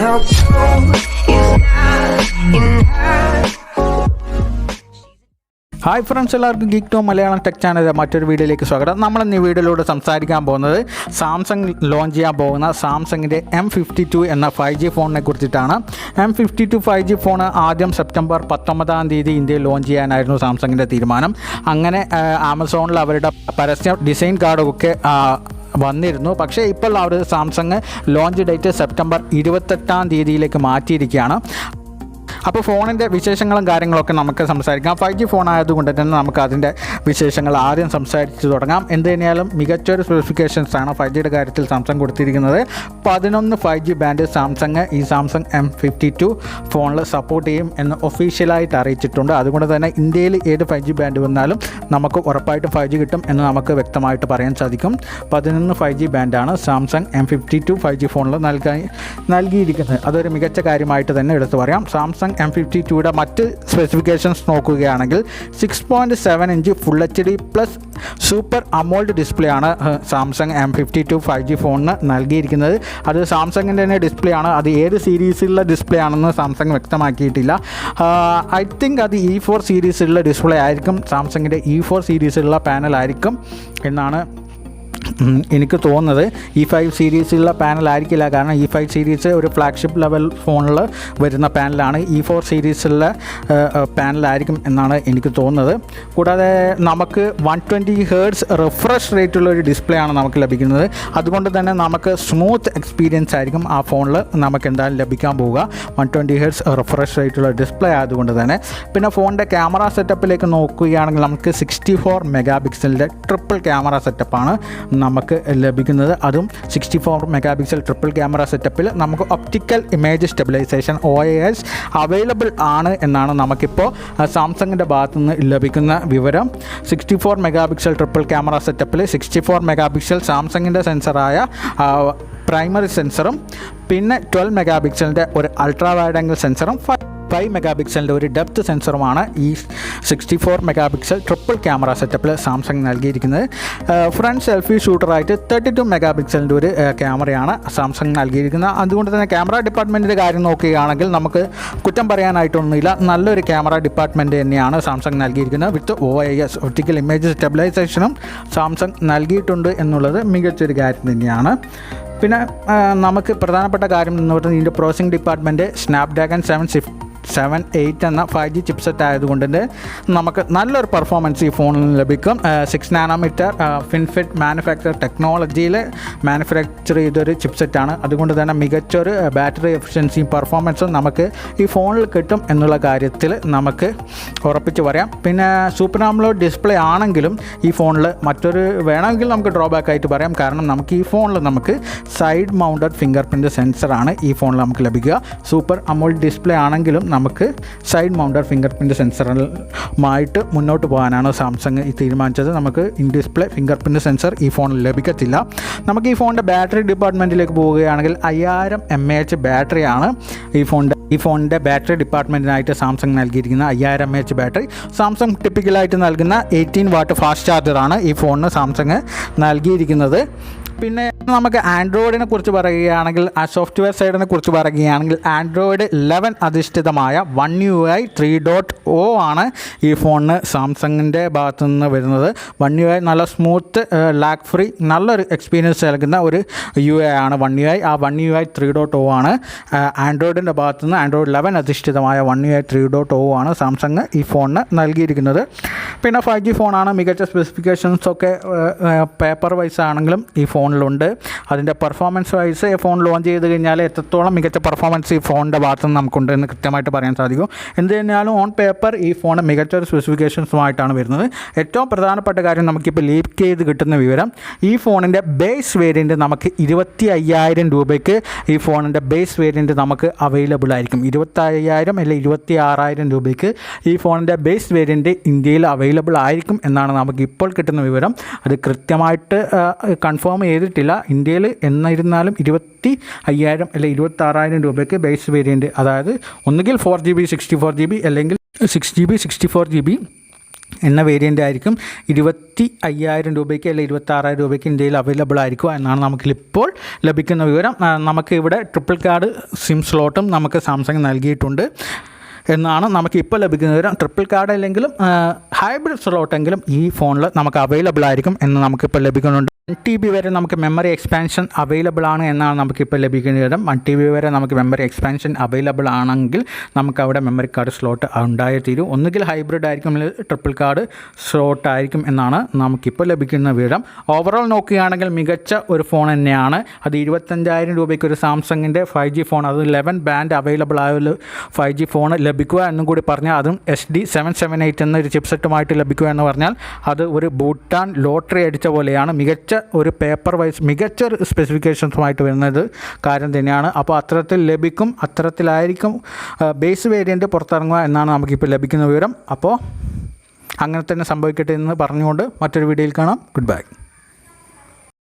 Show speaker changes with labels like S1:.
S1: how cold is not in her.
S2: Hi friends, എല്ലാവർക്കും geek to Malayalam tech ചാനലിലെ മറ്റൊരു വീഡിയോയിലേക്ക് സ്വാഗതം. നമ്മളിന്ന് ഈ വീഡിയോയിലൂടെ സംസാരിക്കാൻ പോകുന്നത് സാംസങ് ലോഞ്ച് ചെയ്യാൻ പോകുന്ന സാംസങ്ങിൻ്റെ M52 എന്ന 5G ഫോണിനെ കുറിച്ചിട്ടാണ്. M52 5G ഫോൺ ആദ്യം സെപ്റ്റംബർ 19 ഇന്ത്യയിൽ ലോഞ്ച് ചെയ്യാനായിരുന്നു സാംസങ്ങിൻ്റെ തീരുമാനം. അങ്ങനെ ആമസോണിൽ അവരുടെ പരസ്യ ഡിസൈൻ കാർഡൊക്കെ വന്നിരുന്നു. പക്ഷേ ഇപ്പോൾ അവർ സാംസങ് ലോഞ്ച് ഡേറ്റ് സെപ്റ്റംബർ 28 മാറ്റിയിരിക്കുകയാണ്. അപ്പോൾ ഫോണിൻ്റെ വിശേഷങ്ങളും കാര്യങ്ങളൊക്കെ നമുക്ക് സംസാരിക്കാം. 5G ഫോൺ ആയതുകൊണ്ട് തന്നെ നമുക്ക് അതിൻ്റെ വിശേഷങ്ങൾ ആദ്യം സംസാരിച്ച് തുടങ്ങാം. എന്ത് തന്നെയാലും മികച്ചൊരു സ്പെസിഫിക്കേഷൻസാണ് 5Gയുടെ കാര്യത്തിൽ സാംസങ് കൊടുത്തിരിക്കുന്നത്. 11 5G ബാൻഡ് സാംസങ് ഈ സാംസങ് M52 ഫോണിൽ സപ്പോർട്ട് ചെയ്യും എന്ന് ഒഫീഷ്യലായിട്ട് അറിയിച്ചിട്ടുണ്ട്. അതുകൊണ്ട് തന്നെ ഇന്ത്യയിൽ ഏത് 5G ബാൻഡ് വന്നാലും നമുക്ക് ഉറപ്പായിട്ടും 5G കിട്ടും എന്ന് നമുക്ക് വ്യക്തമായിട്ട് പറയാൻ സാധിക്കും. 11 5G ബാൻഡാണ് സാംസങ് M52 5G ഫോണിൽ നൽകിയിരിക്കുന്നത്. അതൊരു മികച്ച കാര്യമായിട്ട് തന്നെ എടുത്തു പറയാം. സാംസങ് M52യുടെ മറ്റ് സ്പെസിഫിക്കേഷൻസ് നോക്കുകയാണെങ്കിൽ 6.7 inch full HD plus super AMOLED display ആണ് സാംസങ് M52 5G ഫോണിന് നൽകിയിരിക്കുന്നത്. അത് സാംസങ്ങിൻ്റെ തന്നെ ഡിസ്പ്ലേ ആണ്. അത് ഏത് സീരീസിലുള്ള ഡിസ്പ്ലേ ആണെന്ന് സാംസങ് വ്യക്തമാക്കിയിട്ടില്ല. ഐ തിങ്ക് അത് E4 സീരീസിലുള്ള ഡിസ്പ്ലേ ആയിരിക്കും. സാംസങ്ങിൻ്റെ E4 സീരീസിലുള്ള പാനലായിരിക്കും എന്നാണ് എനിക്ക് തോന്നുന്നത്. E5 സീരീസിലുള്ള പാനലായിരിക്കില്ല. കാരണം E5 സീരീസ് ഒരു ഫ്ലാഗ്ഷിപ്പ് ലെവൽ ഫോണിൽ വരുന്ന പാനലാണ്. E4 സീരീസിലുള്ള പാനലായിരിക്കും എന്നാണ് എനിക്ക് തോന്നുന്നത്. കൂടാതെ നമുക്ക് 120 Hz റിഫ്രഷ് റേറ്റുള്ള ഒരു ഡിസ്പ്ലേ ആണ് നമുക്ക് ലഭിക്കുന്നത്. അതുകൊണ്ട് തന്നെ നമുക്ക് സ്മൂത്ത് എക്സ്പീരിയൻസ് ആയിരിക്കും ആ ഫോണിൽ നമുക്ക് എന്തായാലും ലഭിക്കാൻ പോവുക. 120 Hz റിഫ്രഷ് റേറ്റുള്ള ഡിസ്പ്ലേ ആയതുകൊണ്ട് തന്നെ. പിന്നെ ഫോണിൻ്റെ ക്യാമറ സെറ്റപ്പിലേക്ക് നോക്കുകയാണെങ്കിൽ നമുക്ക് 64 മെഗാപിക്സലിൻ്റെ ട്രിപ്പിൾ ക്യാമറ സെറ്റപ്പാണ് നമുക്ക് ലഭിക്കുന്നത്. അതും 64 മെഗാപിക്സൽ ട്രിപ്പിൾ ക്യാമറ സെറ്റപ്പിൽ നമുക്ക് optical image stabilisation OIS available ആണ് എന്നാണ് നമുക്കിപ്പോൾ സാംസങ്ങിൻ്റെ ഭാഗത്തു നിന്ന് ലഭിക്കുന്ന വിവരം. 64 മെഗാപിക്സൽ ട്രിപ്പിൾ ക്യാമറ സെറ്റപ്പിൽ 64 മെഗാപിക്സൽ സാംസങ്ങിൻ്റെ സെൻസറായ പ്രൈമറി സെൻസറും പിന്നെ 12 മെഗാപിക്സലിൻ്റെ ഒരു അൾട്രാ വൈഡ് ആംഗിൾ സെൻസറും 5 മെഗാപിക്സലിൻ്റെ ഒരു ഡെപ്ത് സെൻസറുമാണ് ഈ 64 മെഗാപിക്സൽ ട്രിപ്പിൾ ക്യാമറ സെറ്റപ്പിൽ സാംസങ് നൽകിയിരിക്കുന്നത്. ഫ്രണ്ട് സെൽഫി ഷൂട്ടറായിട്ട് 32 മെഗാപിക്സലിൻ്റെ ഒരു ക്യാമറയാണ് സാംസങ് നൽകിയിരിക്കുന്നത്. അതുകൊണ്ട് തന്നെ ക്യാമറ ഡിപ്പാർട്ട്മെൻറ്റിൻ്റെ കാര്യം നോക്കുകയാണെങ്കിൽ നമുക്ക് കുറ്റം പറയാനായിട്ടൊന്നുമില്ല. നല്ലൊരു ക്യാമറ ഡിപ്പാർട്ട്മെൻറ്റ് തന്നെയാണ് സാംസങ് നൽകിയിരിക്കുന്നത്. വിത്ത് OIS ഒപ്റ്റിക്കൽ ഇമേജ് സ്റ്റെബിലൈസേഷനും സാംസങ് നൽകിയിട്ടുണ്ട് എന്നുള്ളത് മികച്ചൊരു കാര്യം തന്നെയാണ്. പിന്നെ നമുക്ക് പ്രധാനപ്പെട്ട കാര്യം എന്ന് പറയുന്നത് ഇതിൻ്റെ പ്രോസസ്സിംഗ് ഡിപ്പാർട്ട്മെൻറ്റ് സ്നാപ്ഡ്രാഗൺ 778 എന്ന 5G ചിപ്സെറ്റ് ആയതുകൊണ്ട് തന്നെ നമുക്ക് നല്ലൊരു പെർഫോമൻസ് ഈ ഫോണിൽ ലഭിക്കും. 6 നാനോമീറ്റർ ഫിൻഫിറ്റ് മാനുഫാക്ചർ ടെക്നോളജിയിൽ മാനുഫാക്ചർ ചെയ്തൊരു ചിപ്സെറ്റാണ്. അതുകൊണ്ട് തന്നെ മികച്ചൊരു ബാറ്ററി എഫിഷ്യൻസിയും പെർഫോമൻസും നമുക്ക് ഈ ഫോണിൽ കിട്ടും എന്നുള്ള കാര്യത്തിൽ നമുക്ക് ഉറപ്പിച്ച് പറയാം. പിന്നെ സൂപ്പർ ആമോലെഡ് ഡിസ്പ്ലേ ആണെങ്കിലും ഈ ഫോണിൽ മറ്റൊരു വേണമെങ്കിൽ നമുക്ക് ഡ്രോബാക്ക് ആയിട്ട് പറയാം. കാരണം നമുക്ക് ഈ ഫോണിൽ നമുക്ക് സൈഡ് മൗണ്ടഡ് ഫിംഗർ പ്രിൻറ്റ് സെൻസറാണ് ഈ ഫോണിൽ നമുക്ക് ലഭിക്കുക. സൂപ്പർ അമോൾഡ് ഡിസ്പ്ലേ ആണെങ്കിലും നമുക്ക് സൈഡ് മൗണ്ടഡ് ഫിംഗർ പ്രിൻറ്റ് സെൻസറുമായിട്ട് മുന്നോട്ട് പോകാനാണ് സാംസങ് ഈ തീരുമാനിച്ചത്. നമുക്ക് in display finger print sensor ഈ ഫോണിൽ ലഭിക്കത്തില്ല. നമുക്ക് ഈ ഫോണിൻ്റെ ബാറ്ററി ഡിപ്പാർട്ട്മെൻറ്റിലേക്ക് പോവുകയാണെങ്കിൽ 5000 mAh ബാറ്ററിയാണ് ഈ ഫോണിൻ്റെ ബാറ്ററി ഡിപ്പാർട്ട്മെൻറ്റിനായിട്ട് സാംസങ് നൽകിയിരിക്കുന്ന 5000 mAh ബാറ്ററി. സാംസങ് ടിപ്പിക്കലായിട്ട് നൽകുന്ന 18 വാട്ട് ഫാസ്റ്റ് ചാർജറാണ് ഈ ഫോണിന് സാംസങ് നൽകിയിരിക്കുന്നത്. പിന്നെ നമുക്ക് ആൻഡ്രോയിഡിനെ കുറിച്ച് പറയുകയാണെങ്കിൽ സോഫ്റ്റ്വെയർ സൈഡിനെ കുറിച്ച് പറയുകയാണെങ്കിൽ ആൻഡ്രോയിഡ് 11 അധിഷ്ഠിതമായ One UI 3.0 ആണ് ഈ ഫോണിന് സാംസങ്ങിൻ്റെ ഭാഗത്തു നിന്ന് വരുന്നത്. One UI നല്ല സ്മൂത്ത് ലാഗ് ഫ്രീ നല്ലൊരു എക്സ്പീരിയൻസ് നൽകുന്ന ഒരു UI ആണ് One UI. ആ One UI 3.0 ആണ് ആൻഡ്രോയിഡിൻ്റെ ഭാഗത്തു നിന്ന്. ആൻഡ്രോയിഡ് 11 അധിഷ്ഠിതമായ One UI 3.0 ആണ് സാംസങ് ഈ ഫോണിന് നൽകിയിരിക്കുന്നത്. പിന്നെ 5G ഫോണാണ്. മികച്ച സ്പെസിഫിക്കേഷൻസൊക്കെ പേപ്പർ വൈസ് ആണെങ്കിലും ഈ ഫോണിലുണ്ട്. അതിൻ്റെ പെർഫോമൻസ് വൈസ് ഫോൺ ലോഞ്ച് ചെയ്ത് കഴിഞ്ഞാൽ എത്രത്തോളം മികച്ച പെർഫോമൻസ് ഈ ഫോണിൻ്റെ ഭാഗത്ത് നിന്ന് നമുക്കുണ്ട് എന്ന് കൃത്യമായിട്ട് പറയാൻ സാധിക്കും. എന്ത് തന്നെയാലും ഓൺ പേപ്പർ ഈ ഫോൺ മികച്ചൊരു സ്പെസിഫിക്കേഷൻസുമായിട്ടാണ് വരുന്നത്. ഏറ്റവും പ്രധാനപ്പെട്ട കാര്യം നമുക്കിപ്പോൾ ലീക്ക് ചെയ്ത് കിട്ടുന്ന വിവരം ഈ ഫോണിൻ്റെ ബേസ് വേരിയൻറ്റ് നമുക്ക് 25,000 രൂപയ്ക്ക് ഈ ഫോണിൻ്റെ ബേസ് വേരിയൻറ്റ് നമുക്ക് അവൈലബിൾ ആയിരിക്കും. 25,000 അല്ലെങ്കിൽ 26,000 രൂപയ്ക്ക് ഈ ഫോണിൻ്റെ ബേസ് വേരിയൻറ്റ് ഇന്ത്യയിൽ അവൈലബിൾ ആയിരിക്കും എന്നാണ് നമുക്ക് ഇപ്പോൾ കിട്ടുന്ന വിവരം. അത് കൃത്യമായിട്ട് കൺഫേം ചെയ്തിട്ടില്ല ഇന്ത്യയിൽ. എന്നിരുന്നാലും 25,000 അല്ലെങ്കിൽ 26,000 രൂപയ്ക്ക് ബേസ് വേരിയൻറ്റ്, അതായത് ഒന്നുകിൽ 4GB 64GB അല്ലെങ്കിൽ 6GB 64GB എന്ന വേരിയൻ്റ് ആയിരിക്കും 25,000 രൂപയ്ക്ക് അല്ലെങ്കിൽ 26,000 രൂപയ്ക്ക് ഇന്ത്യയിൽ അവൈലബിൾ ആയിരിക്കുക എന്നാണ് നമുക്കിപ്പോൾ ലഭിക്കുന്ന വിവരം. നമുക്ക് ഇവിടെ ട്രിപ്പിൾ കാർഡ് സിം സ്ലോട്ടും നമുക്ക് സാംസങ് നൽകിയിട്ടുണ്ട് എന്നാണ് നമുക്കിപ്പോൾ ലഭിക്കുന്ന വിവരം. ട്രിപ്പിൾ കാർഡ് അല്ലെങ്കിലും ഹൈബ്രിഡ് സ്ലോട്ടെങ്കിലും ഈ ഫോണിൽ നമുക്ക് അവൈലബിൾ ആയിരിക്കും എന്ന് നമുക്കിപ്പോൾ ലഭിക്കുന്നുണ്ട്. 1 TB വരെ നമുക്ക് മെമ്മറി എക്സ്പാൻഷൻ അവൈലബിൾ ആണ് എന്നാണ് നമുക്കിപ്പോൾ ലഭിക്കുന്ന വിവരം. 1 TB വരെ നമുക്ക് മെമ്മറി എക്സ്പാൻഷൻ അവൈലബിൾ ആണെങ്കിൽ നമുക്ക് അവിടെ മെമ്മറി കാർഡ് സ്ലോട്ട് ഉണ്ടായേ തീരും. ഒന്നുകിൽ ഹൈബ്രിഡ് ആയിരിക്കും അല്ലെങ്കിൽ ട്രിപ്പിൾ കാർഡ് സ്ലോട്ട് ആയിരിക്കും എന്നാണ് നമുക്കിപ്പോൾ ലഭിക്കുന്ന വിവരം. ഓവറോൾ നോക്കുകയാണെങ്കിൽ മികച്ച ഒരു ഫോൺ തന്നെയാണ്. അത് 25,000 രൂപയ്ക്ക് ഒരു സാംസങ്ങിൻ്റെ 5G ഫോൺ, അത് 11 ബാൻഡ് അവൈലബിൾ ആയ ഒരു 5G ഫോൺ ലഭിക്കുക എന്നും കൂടി പറഞ്ഞാൽ, അതും SD778 എന്നൊരു ചിപ്സെറ്റുമായിട്ട് ലഭിക്കുക എന്ന് പറഞ്ഞാൽ അത് ഒരു ഭൂട്ടാൻ ലോട്ടറി അടിച്ച പോലെയാണ്. മികച്ച ഒരു പേപ്പർ വൈസ് മികച്ച ഒരു സ്പെസിഫിക്കേഷൻസുമായിട്ട് വരുന്നത് കാര്യം തന്നെയാണ്. അപ്പോൾ അത്തരത്തിൽ ലഭിക്കും, അത്തരത്തിലായിരിക്കും ബേസ് വേരിയൻറ്റ് പുറത്തിറങ്ങുക എന്നാണ് നമുക്കിപ്പോൾ ലഭിക്കുന്ന വിവരം. അപ്പോൾ അങ്ങനെ തന്നെ സംഭവിക്കട്ടെ എന്ന് പറഞ്ഞുകൊണ്ട് മറ്റൊരു വീഡിയോയിൽ കാണാം. Good bye.